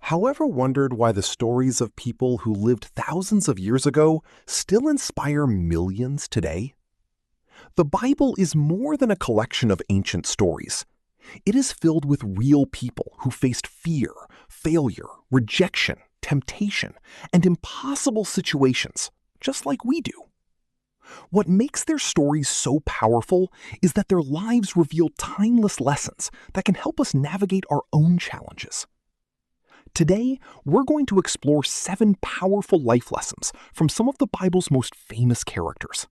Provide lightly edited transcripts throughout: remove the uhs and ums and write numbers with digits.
However, wondered why the stories of people who lived thousands of years ago still inspire millions today? The Bible is more than a collection of ancient stories. It is filled with real people who faced fear, failure, rejection, temptation, and impossible situations, just like we do. What makes their stories so powerful is that their lives reveal timeless lessons that can help us navigate our own challenges. Today, we're going to explore 7 powerful life lessons from some of the Bible's most famous characters.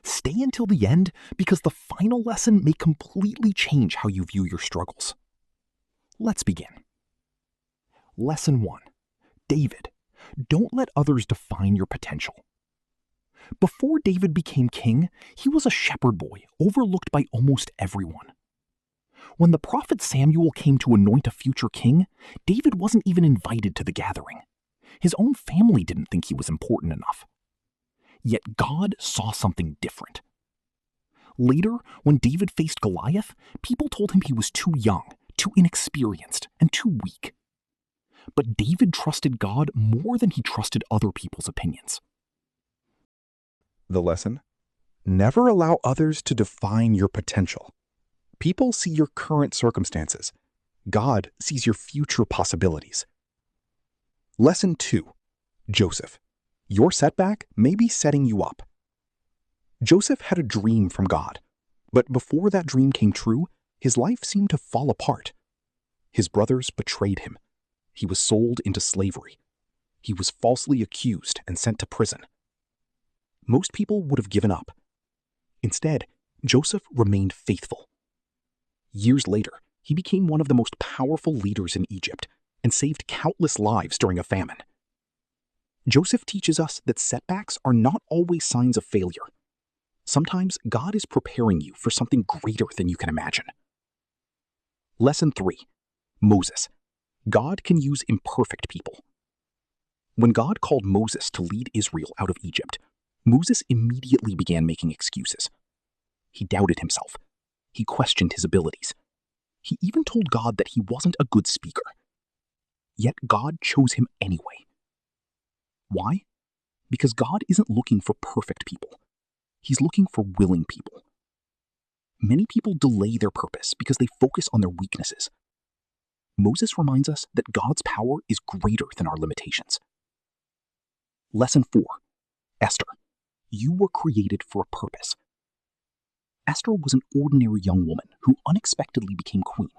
Stay until the end because the final lesson may completely change how you view your struggles. Let's begin. Lesson 1. David. Don't let others define your potential. Before David became king, he was a shepherd boy overlooked by almost everyone. When the prophet Samuel came to anoint a future king, David wasn't even invited to the gathering. His own family didn't think he was important enough. Yet God saw something different. Later, when David faced Goliath, people told him he was too young, too inexperienced, and too weak. But David trusted God more than he trusted other people's opinions. The lesson: never allow others to define your potential. People see your current circumstances. God sees your future possibilities. Lesson 2. Joseph. Your setback may be setting you up. Joseph had a dream from God, but before that dream came true, his life seemed to fall apart. His brothers betrayed him. He was sold into slavery. He was falsely accused and sent to prison. Most people would have given up. Instead, Joseph remained faithful. Years later, he became one of the most powerful leaders in Egypt and saved countless lives during a famine. Joseph teaches us that setbacks are not always signs of failure. Sometimes God is preparing you for something greater than you can imagine. Lesson 3. Moses. God can use imperfect people. When God called Moses to lead Israel out of Egypt, Moses immediately began making excuses. He doubted himself. He questioned his abilities. He even told God that he wasn't a good speaker. Yet God chose him anyway. Why? Because God isn't looking for perfect people. He's looking for willing people. Many people delay their purpose because they focus on their weaknesses. Moses reminds us that God's power is greater than our limitations. Lesson 4. Esther. You were created for a purpose. Esther was an ordinary young woman who unexpectedly became queen.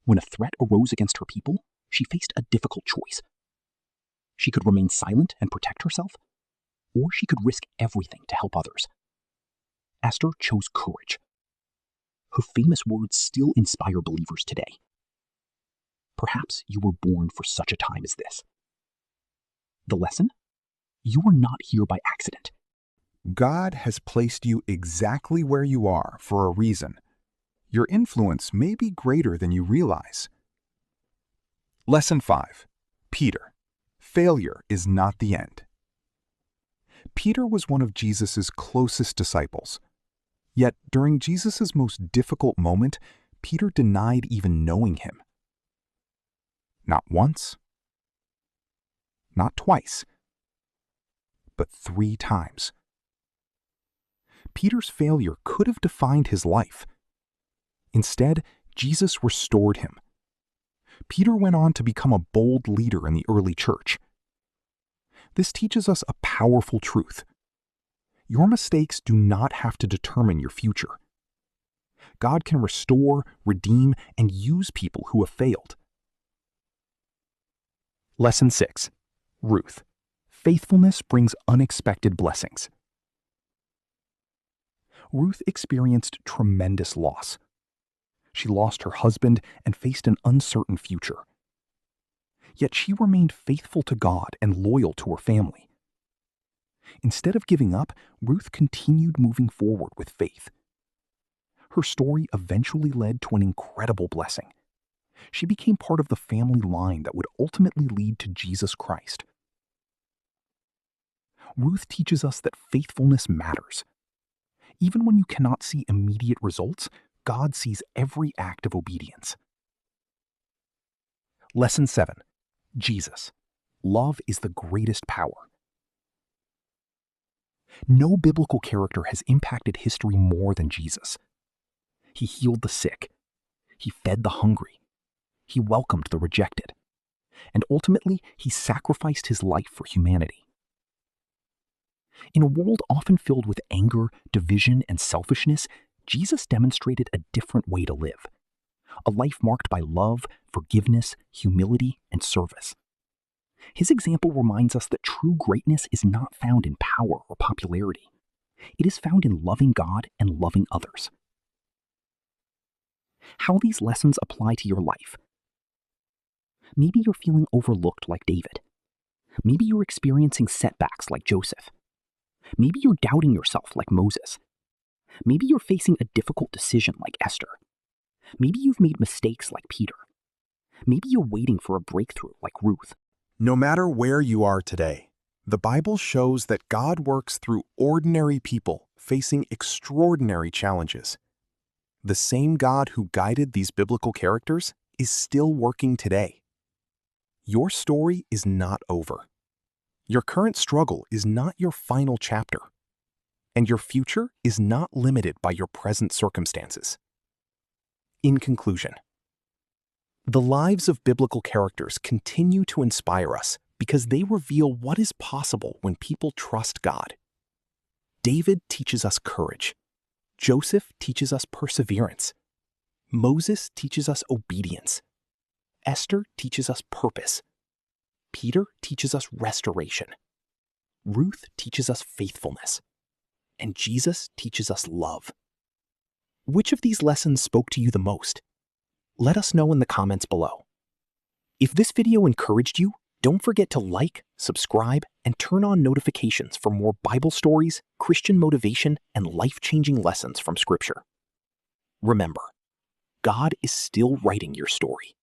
When a threat arose against her people, she faced a difficult choice. She could remain silent and protect herself, or she could risk everything to help others. Esther chose courage. Her famous words still inspire believers today. Perhaps you were born for such a time as this. The lesson? You are not here by accident. God has placed you exactly where you are for a reason. Your influence may be greater than you realize. Lesson 5. Peter. Failure is not the end. Peter was one of Jesus' closest disciples. Yet during Jesus' most difficult moment, Peter denied even knowing him. Not once, not twice, but 3 times. Peter's failure could have defined his life. Instead, Jesus restored him. Peter went on to become a bold leader in the early church. This teaches us a powerful truth. Your mistakes do not have to determine your future. God can restore, redeem, and use people who have failed. Lesson 6. Ruth. Faithfulness brings unexpected blessings. Ruth experienced tremendous loss. She lost her husband and faced an uncertain future. Yet she remained faithful to God and loyal to her family. Instead of giving up, Ruth continued moving forward with faith. Her story eventually led to an incredible blessing. She became part of the family line that would ultimately lead to Jesus Christ. Ruth teaches us that faithfulness matters. Even when you cannot see immediate results, God sees every act of obedience. Lesson 7. Jesus. Love is the greatest power. No biblical character has impacted history more than Jesus. He healed the sick. He fed the hungry. He welcomed the rejected. And ultimately, he sacrificed his life for humanity. In a world often filled with anger, division, and selfishness, Jesus demonstrated a different way to live. A life marked by love, forgiveness, humility, and service. His example reminds us that true greatness is not found in power or popularity. It is found in loving God and loving others. How these lessons apply to your life. Maybe you're feeling overlooked like David. Maybe you're experiencing setbacks like Joseph. Maybe you're doubting yourself like Moses. Maybe you're facing a difficult decision like Esther. Maybe you've made mistakes like Peter. Maybe you're waiting for a breakthrough like Ruth. No matter where you are today, the Bible shows that God works through ordinary people facing extraordinary challenges. The same God who guided these biblical characters is still working today. Your story is not over. Your current struggle is not your final chapter. And your future is not limited by your present circumstances. In conclusion, the lives of biblical characters continue to inspire us because they reveal what is possible when people trust God. David teaches us courage. Joseph teaches us perseverance. Moses teaches us obedience. Esther teaches us purpose. Peter teaches us restoration. Ruth teaches us faithfulness. And Jesus teaches us love. Which of these lessons spoke to you the most? Let us know in the comments below. If this video encouraged you, don't forget to like, subscribe, and turn on notifications for more Bible stories, Christian motivation, and life-changing lessons from Scripture. Remember, God is still writing your story.